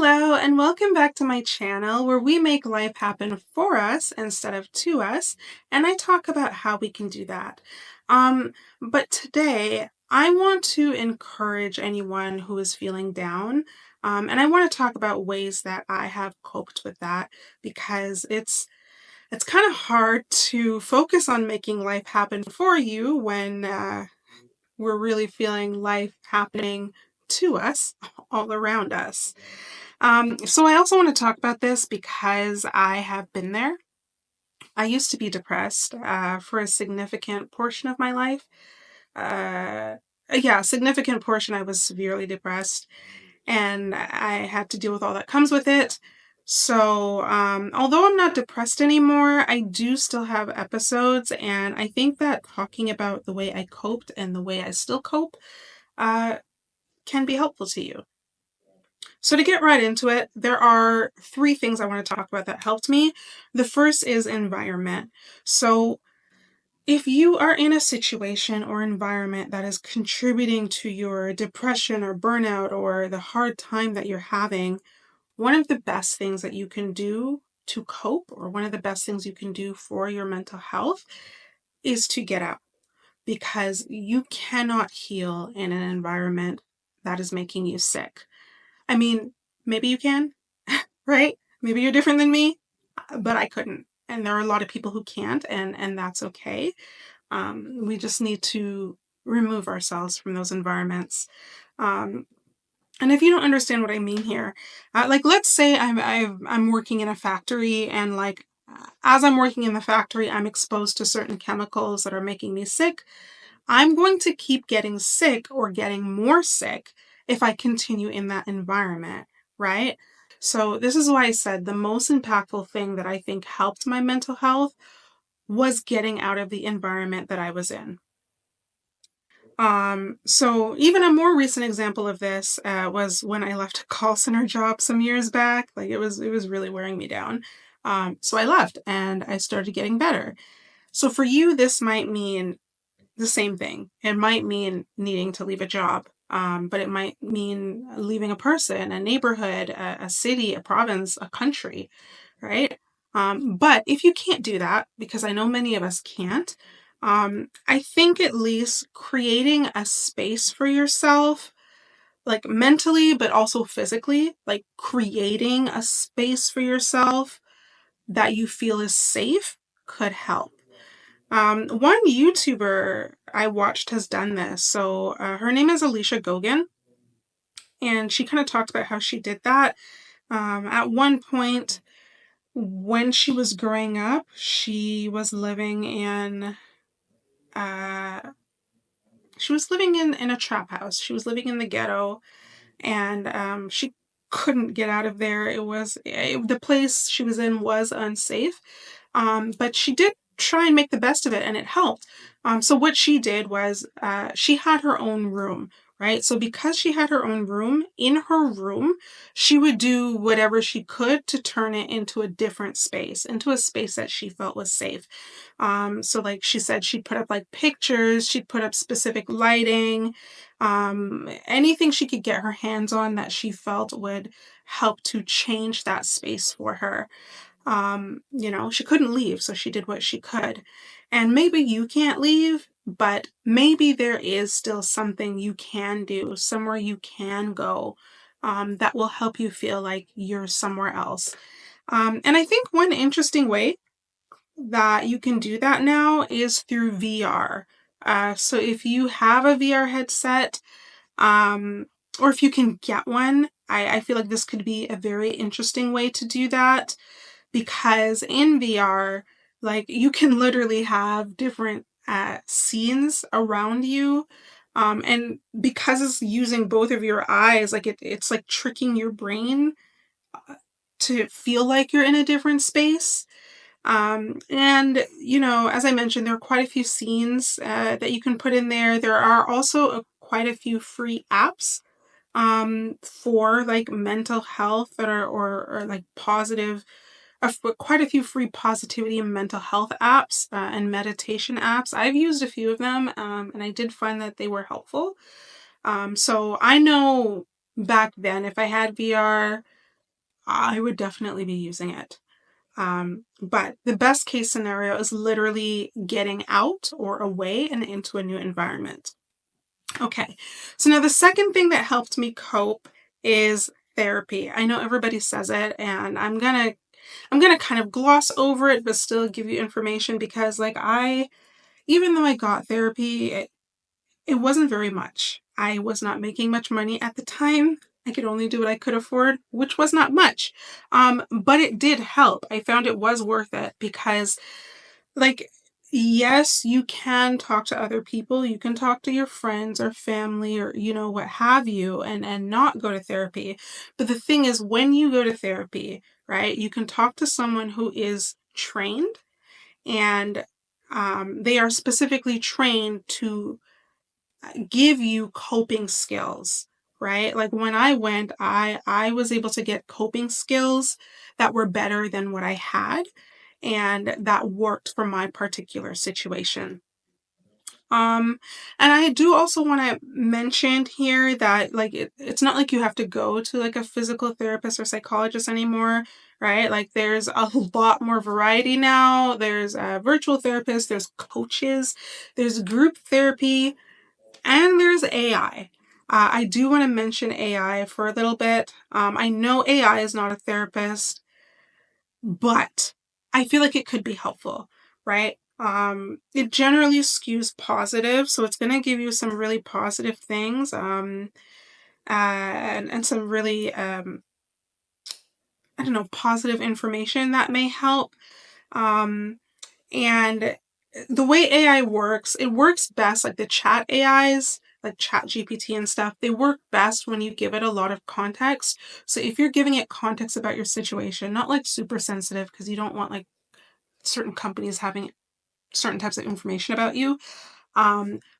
Hello, and welcome back to my channel where we make life happen for us instead of to us, and I talk about how we can do that. But today I want to encourage anyone who is feeling down, and I want to talk about ways that I have coped with that because it's kind of hard to focus on making life happen for you when we're really feeling life happening to us all around us. So I also want to talk about this because I have been there. I used to be depressed for a significant portion of my life. Uh, yeah, a significant portion I was severely depressed, and I had to deal with all that comes with it. So, although I'm not depressed anymore, I do still have episodes, and I think that talking about the way I coped and the way I still cope uh, can be helpful to you. So, to get right into it, there are three things I want to talk about that helped me. The first is environment. So, if you are in a situation or environment that is contributing to your depression or burnout or the hard time that you're having, one of the best things that you can do to cope, or one of the best things you can do for your mental health, is to get out because you cannot heal in an environment that is making you sick. I mean, maybe you can, right? Maybe you're different than me, but I couldn't. And there are a lot of people who can't, and that's okay. We just need to remove ourselves from those environments. Um, and if you don't understand what I mean here, like let's say I'm working in a factory, and like as I'm working in the factory, I'm exposed to certain chemicals that are making me sick. I'm going to keep getting sick or getting more sick if I continue in that environment, right? So, this is why I said the most impactful thing that I think helped my mental health was getting out of the environment that I was in. So even a more recent example of this was when I left a call center job some years back. Like it was really wearing me down. So I left and I started getting better. So for you, this might mean the same thing. It might mean needing to leave a job, but it might mean leaving a person, a neighborhood, a city, a province, a country, right? But if you can't do that, because I know many of us can't, I think at least creating a space for yourself, like mentally, but also physically, like creating a space for yourself that you feel is safe could help. One YouTuber I watched has done this. So her name is Alicia Gogan, and she kind of talked about how she did that. At one point, when she was growing up, uh, she was living in a trap house. She was living in the ghetto, and she couldn't get out of there. The place she was in was unsafe. But she did try and make the best of it, and it helped. So what she did was she had her own room, right? So because she had her own room, in her room, she would do whatever she could to turn it into a different space, into a space that she felt was safe. So like she said, she'd put up like pictures, she'd put up specific lighting, anything she could get her hands on that she felt would help to change that space for her. She couldn't leave, so she did what she could. And maybe you can't leave, but maybe there is still something you can do, somewhere you can go, that will help you feel like you're somewhere else. And I think one interesting way that you can do that now is through VR. So if you have a VR headset, um, or if you can get one, I feel like this could be a very interesting way to do that because in VR, like you can literally have different scenes around you. And because it's using both of your eyes, like it's like tricking your brain to feel like you're in a different space. As I mentioned, there are quite a few scenes that you can put in there. There are also quite a few free apps for like mental health that are or like positive, quite a few free positivity and mental health apps and meditation apps. I've used a few of them, and I did find that they were helpful. So I know back then, if I had VR, I would definitely be using it. But the best case scenario is literally getting out or away and into a new environment. Okay, so now the second thing that helped me cope is therapy. I know everybody says it, and I'm gonna kind of gloss over it, but still give you information because, like, even though I got therapy, it wasn't very much. I was not making much money at the time. I could only do what I could afford, which was not much. But it did help. I found it was worth it because, like, yes, you can talk to other people. You can talk to your friends or family or, what have you, and not go to therapy. But the thing is, when you go to therapy, right, you can talk to someone who is trained and they are specifically trained to give you coping skills, right? Like when I went, I was able to get coping skills that were better than what I had and that worked for my particular situation. Um, and I do also want to mention here that, like, it's not like you have to go to like a physical therapist or psychologist anymore, right? Like there's a lot more variety now. There's virtual therapists, there's coaches, there's group therapy, and there's AI. I do want to mention AI for a little bit. I know AI is not a therapist, but I feel like it could be helpful, right? It generally skews positive, so it's going to give you some really positive things, and some really, I don't know, positive information that may help. Um, and the way AI works, it works best, like the chat AIs, like Chat GPT and stuff, they work best when you give it a lot of context. So if you're giving it context about your situation, not like super sensitive, because you don't want like certain companies having certain types of information about you.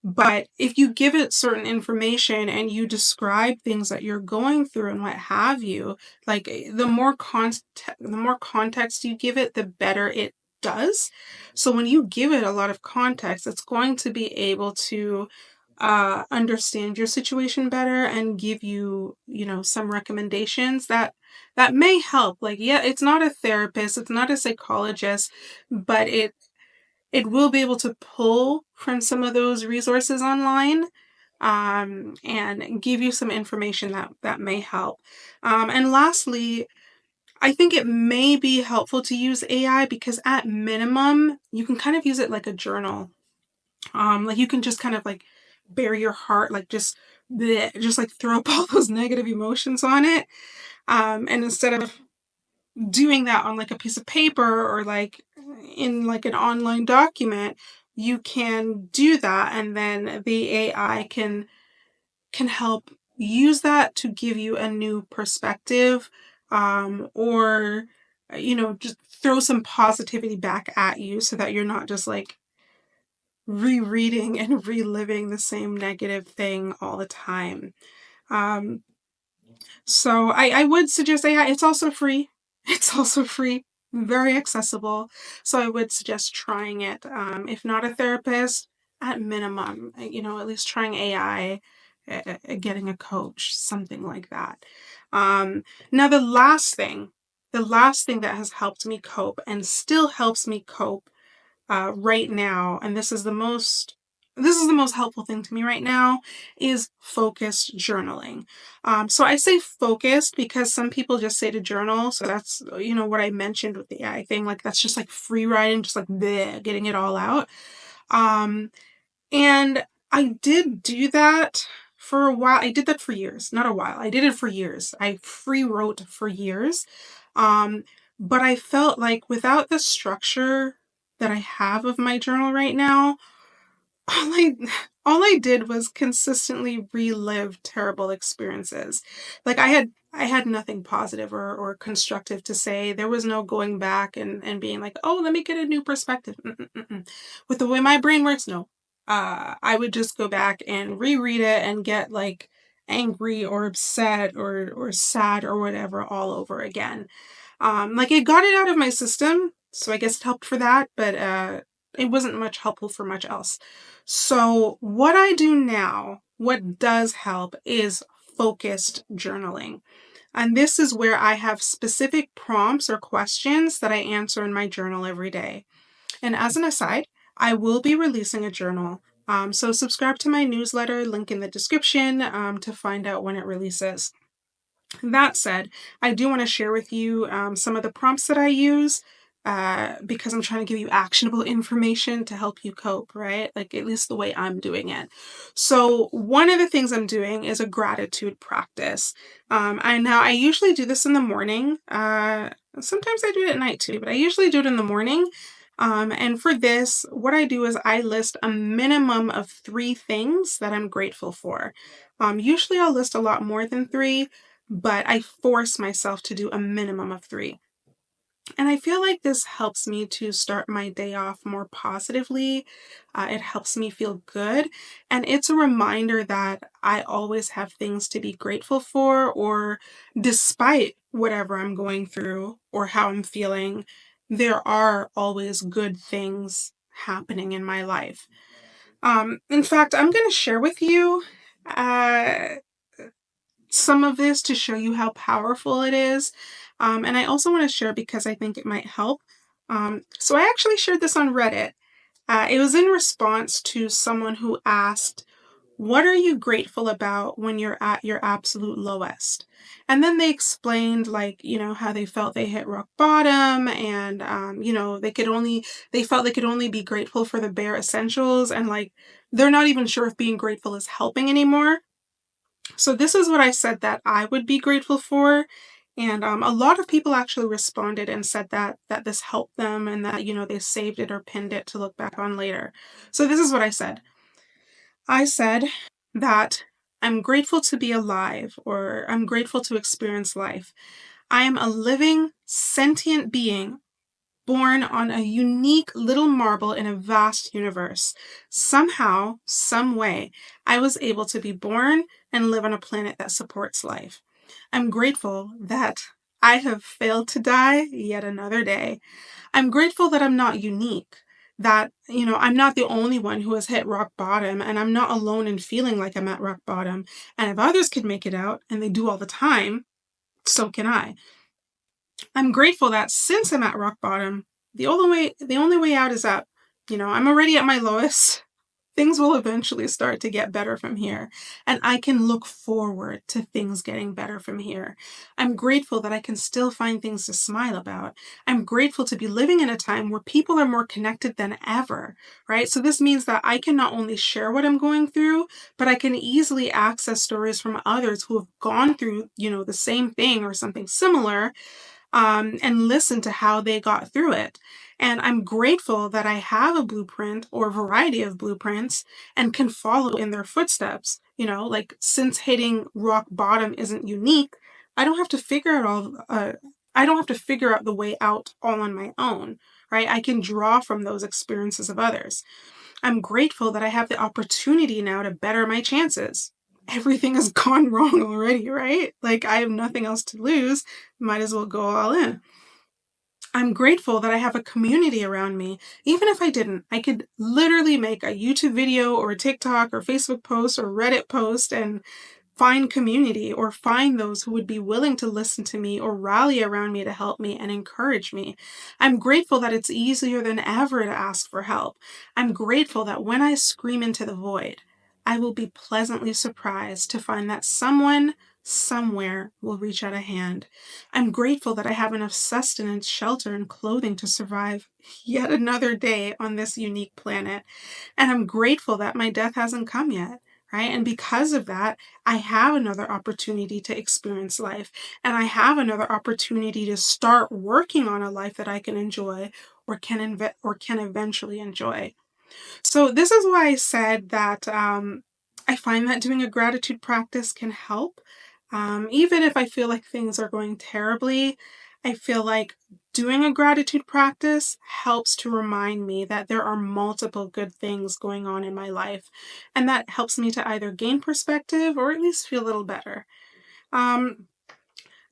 But if you give it certain information and you describe things that you're going through and what have you, like the more context you give it, the better it does. So when you give it a lot of context, it's going to be able to understand your situation better and give you, some recommendations that may help. Like, yeah, it's not a therapist, it's not a psychologist, but it will be able to pull from some of those resources online, and give you some information that may help. And lastly, I think it may be helpful to use AI because at minimum, you can kind of use it like a journal. Like you can just kind of like bare your heart, like just like throw up all those negative emotions on it. And instead of doing that on like a piece of paper or like in like an online document, you can do that and then the AI can help use that to give you a new perspective, or just throw some positivity back at you so that you're not just like rereading and reliving the same negative thing all the time. Um, so I would suggest AI. It's also free. It's also free, very accessible. So I would suggest trying it. If not a therapist, at minimum, at least trying AI, getting a coach, something like that. Now the last thing that has helped me cope and still helps me cope right now, and this is the most helpful thing to me right now, is focused journaling. So I say focused because some people just say to journal. So that's, what I mentioned with the AI thing. Like that's just like free writing, just like bleh, getting it all out. Um, and I did do that for a while. I did that for years, not a while. I did it for years. I free wrote for years. Um, but I felt like without the structure that I have of my journal right now, all I all I did was consistently relive terrible experiences. Like I had nothing positive or constructive to say. There was no going back and being like, oh, let me get a new perspective. Mm-mm-mm-mm. With the way my brain works, no. I would just go back and reread it and get like angry or upset or sad or whatever all over again. Like it got it out of my system, so I guess it helped for that, but it wasn't much helpful for much else. So what I do now, what does help is focused journaling. And this is where I have specific prompts or questions that I answer in my journal every day. And as an aside, I will be releasing a journal. So subscribe to my newsletter, link in the description to find out when it releases. That said, I do want to share with you some of the prompts that I use because I'm trying to give you actionable information to help you cope, right? Like at least the way I'm doing it. So one of the things I'm doing is a gratitude practice. I usually do this in the morning. Sometimes I do it at night too, but I usually do it in the morning. And for this, what I do is I list a minimum of 3 things that I'm grateful for. Usually I'll list a lot more than 3, but I force myself to do a minimum of 3. And I feel like this helps me to start my day off more positively. It helps me feel good. And it's a reminder that I always have things to be grateful for, or despite whatever I'm going through or how I'm feeling, there are always good things happening in my life. In fact, I'm going to share with you uh, some of this to show you how powerful it is. And I also want to share because I think it might help. So I actually shared this on Reddit. It was in response to someone who asked, "What are you grateful about when you're at your absolute lowest?" And then they explained, like, how they felt they hit rock bottom, and, they felt they could only be grateful for the bare essentials, and like, they're not even sure if being grateful is helping anymore. So this is what I said that I would be grateful for. And a lot of people actually responded and said that this helped them, and that they saved it or pinned it to look back on later. So this is what I said. I said that I'm grateful to be alive, or I'm grateful to experience life. I am a living, sentient being born on a unique little marble in a vast universe. Somehow, some way, I was able to be born and live on a planet that supports life. I'm grateful that I have failed to die yet another day. I'm grateful that I'm not unique. That, I'm not the only one who has hit rock bottom, and I'm not alone in feeling like I'm at rock bottom. And if others can make it out, and they do all the time, so can I. I'm grateful that since I'm at rock bottom, the only way out is up. I'm already at my lowest. Things will eventually start to get better from here, and I can look forward to things getting better from here. I'm grateful that I can still find things to smile about. I'm grateful to be living in a time where people are more connected than ever, right? So this means that I can not only share what I'm going through, but I can easily access stories from others who have gone through, the same thing or something similar, and listen to how they got through it. And I'm grateful that I have a blueprint or a variety of blueprints and can follow in their footsteps. Like, since hitting rock bottom isn't unique, I don't have to figure it all. I don't have to figure out the way out all on my own, right? I can draw from those experiences of others. I'm grateful that I have the opportunity now to better my chances. Everything has gone wrong already, right? Like, I have nothing else to lose. Might as well go all in. I'm grateful that I have a community around me. Even if I didn't, I could literally make a YouTube video or a TikTok or Facebook post or Reddit post and find community, or find those who would be willing to listen to me or rally around me to help me and encourage me. I'm grateful that it's easier than ever to ask for help. I'm grateful that when I scream into the void, I will be pleasantly surprised to find that someone somewhere will reach out a hand. I'm grateful that I have enough sustenance, shelter, and clothing to survive yet another day on this unique planet. And I'm grateful that my death hasn't come yet, right? And because of that, I have another opportunity to experience life, and I have another opportunity to start working on a life that I can enjoy, or can eventually enjoy. So this is why I said that I find that doing a gratitude practice can help. Even if I feel like things are going terribly, I feel like doing a gratitude practice helps to remind me that there are multiple good things going on in my life. And that helps me to either gain perspective or at least feel a little better. Um,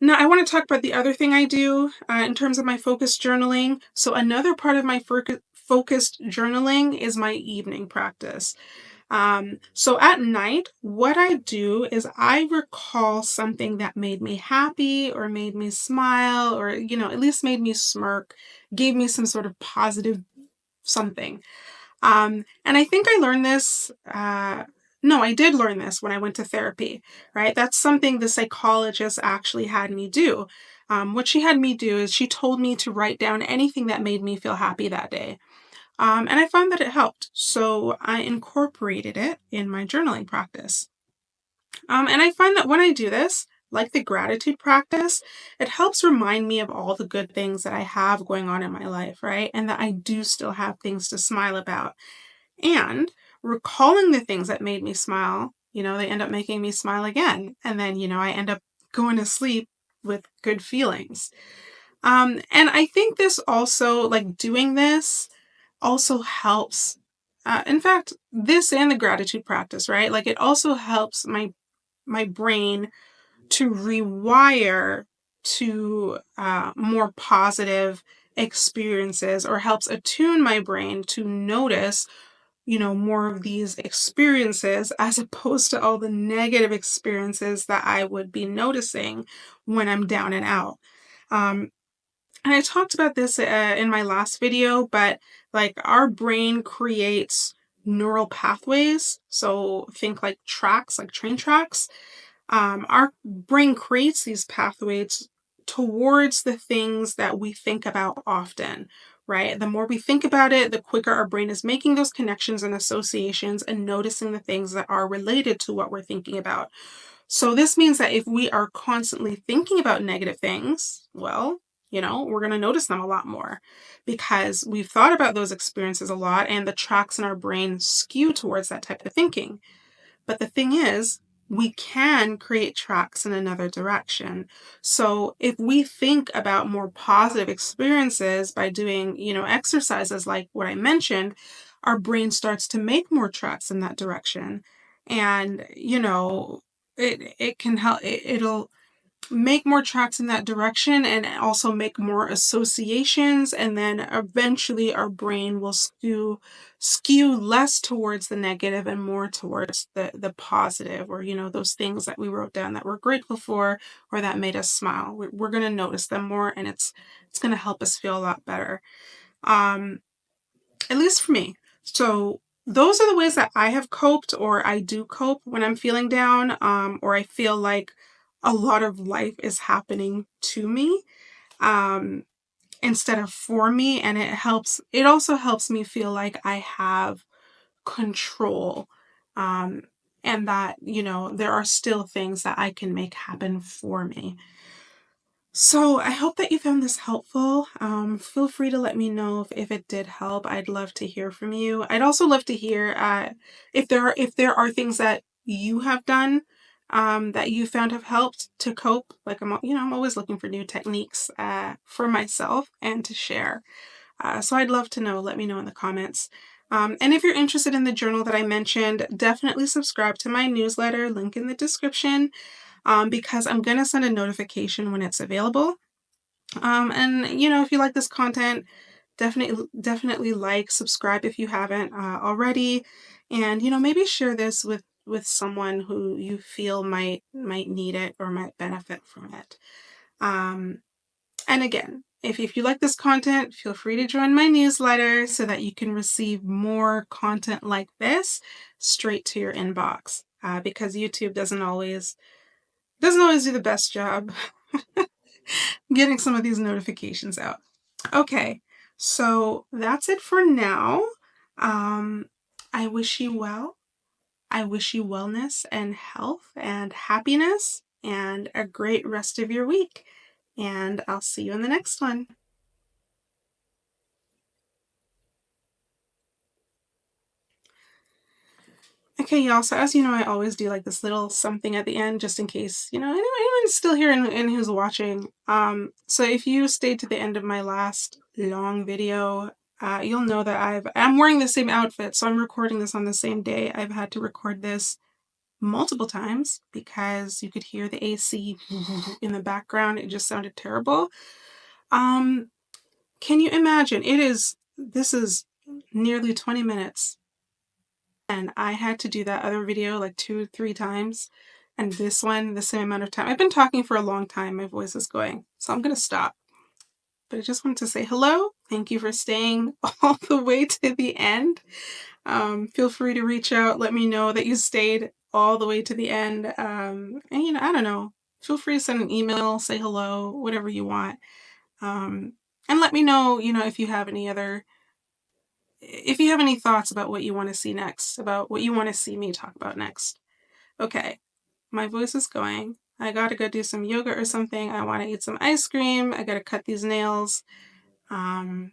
Now, I want to talk about the other thing I do in terms of my focused journaling. So, another part of my focused journaling is my evening practice. So at night, what I do is I recall something that made me happy or made me smile or, at least made me smirk, gave me some sort of positive something. And I think I learned this. No, I did learn this when I went to therapy, right? That's something the psychologist actually had me do. What she had me do is she told me to write down anything that made me feel happy that day. And I found that it helped. So I incorporated it in my journaling practice. And I find that when I do this, like the gratitude practice, it helps remind me of all the good things that I have going on in my life, right? And that I do still have things to smile about. And recalling the things that made me smile, they end up making me smile again. And then, I end up going to sleep with good feelings. And I think this also, like doing this, also helps. In fact, this and the gratitude practice, right? Like it also helps my brain to rewire to more positive experiences, or helps attune my brain to notice more of these experiences as opposed to all the negative experiences that I would be noticing when I'm down and out. Um, and I talked about this in my last video, but like our brain creates neural pathways. So think like tracks, like train tracks. Our brain creates these pathways towards the things that we think about often, right? The more we think about it, the quicker our brain is making those connections and associations and noticing the things that are related to what we're thinking about. So this means that if we are constantly thinking about negative things, well, we're going to notice them a lot more because we've thought about those experiences a lot and the tracks in our brain skew towards that type of thinking. But the thing is, we can create tracks in another direction. So if we think about more positive experiences by doing, exercises like what I mentioned, our brain starts to make more tracks in that direction. And, it can help, it'll make more tracks in that direction and also make more associations, and then eventually our brain will skew less towards the negative and more towards the positive, or those things that we wrote down that we're grateful for or that made us smile. We're going to notice them more, and it's going to help us feel a lot better, um at least for me. So those are the ways that I have coped, or I do cope when I'm feeling down, or I feel like a lot of life is happening to me, um, instead of for me. And it also helps me feel like I have control, um, and that, there are still things that I can make happen for me. So I hope that you found this helpful. Feel free to let me know if it did help. I'd love to hear from you. I'd also love to hear if there are things that you have done, that you found have helped to cope. Like I'm always looking for new techniques for myself and to share. So I'd love to know. Let me know in the comments. And if you're interested in the journal that I mentioned, definitely subscribe to my newsletter. Link in the description, because I'm going to send a notification when it's available. And if you like this content, definitely like, subscribe if you haven't already, and maybe share this with someone who you feel might need it or might benefit from it. And again, if you like this content, feel free to join my newsletter so that you can receive more content like this straight to your inbox. Because YouTube doesn't always do the best job getting some of these notifications out. Okay, so that's it for now. Um, I wish you well. I wish you wellness and health and happiness and a great rest of your week. And I'll see you in the next one. Okay, y'all. So as you know, I always do like this little something at the end, just in case anyone's still here and who's watching. So if you stayed to the end of my last long video, you'll know that I'm wearing the same outfit, so I'm recording this on the same day. I've had to record this multiple times because you could hear the AC in the background. It just sounded terrible. Um, can you imagine? This is nearly 20 minutes And I had to do that other video like 2, 3 times, and this one the same amount of time. I've been talking for a long time, my voice is going, so I'm gonna stop. But I just wanted to say hello. Thank you for staying all the way to the end. Feel free to reach out, let me know that you stayed all the way to the end. And I don't know, feel free to send an email, say hello, whatever you want. Um, and let me know, if you have any thoughts about what you want to see next, about what you want to see me talk about next. Okay, my voice is going. I gotta go do some yoga or something. I want to eat some ice cream. I gotta cut these nails. Bye.